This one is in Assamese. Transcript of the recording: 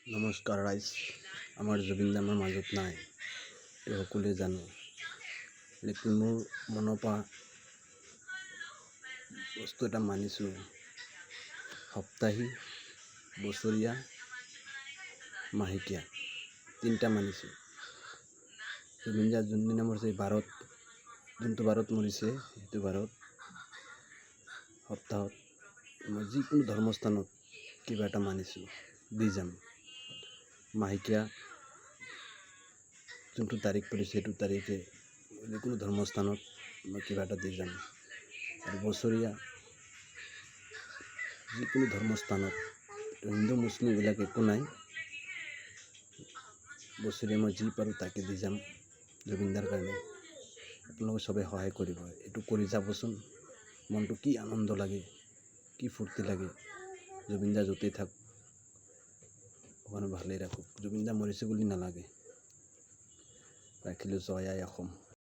নমস্কাৰ ৰাইজ, আমাৰ জুবিন দা আমাৰ মাজত নাই, এইটো সকলোৱে জানো। লেকিন মোৰ মনৰ পৰা বস্তু এটা মানিছোঁ, সপ্তাহী, বছৰীয়া, মাহেকীয়া তিনিটা মানিছোঁ। জুবিন দা যোনদিনা মৰিছে যোনটো বাৰত মৰিছে সেইটো বাৰত সপ্তাহত মই যিকোনো ধৰ্মস্থানত কিবা এটা মানিছোঁ, দি যাম। মাহেকীয়া যোনটো তাৰিখ পৰিছে সেইটো তাৰিখে যিকোনো ধৰ্মস্থানত মই কিবা এটা দি যাম। আৰু বছৰীয়া যিকোনো ধৰ্মস্থানত, হিন্দু মুছলিম এইবিলাক একো নাই, বছৰীয়া মই যি পাৰোঁ তাকে দি যাম জুবিন দাৰ কাৰণে। আপোনালোকে সবেই সহায় কৰিব, এইটো কৰি যাবচোন। মনটো কি আনন্দ লাগে, কি ফূৰ্তি লাগে। জুবিন দা য'তেই থাক, ভগৱানে ভালেই ৰাখক। জুবিন দা মৰিছে বুলি নালাগে, ৰাখিলোঁ জয় আই অসম।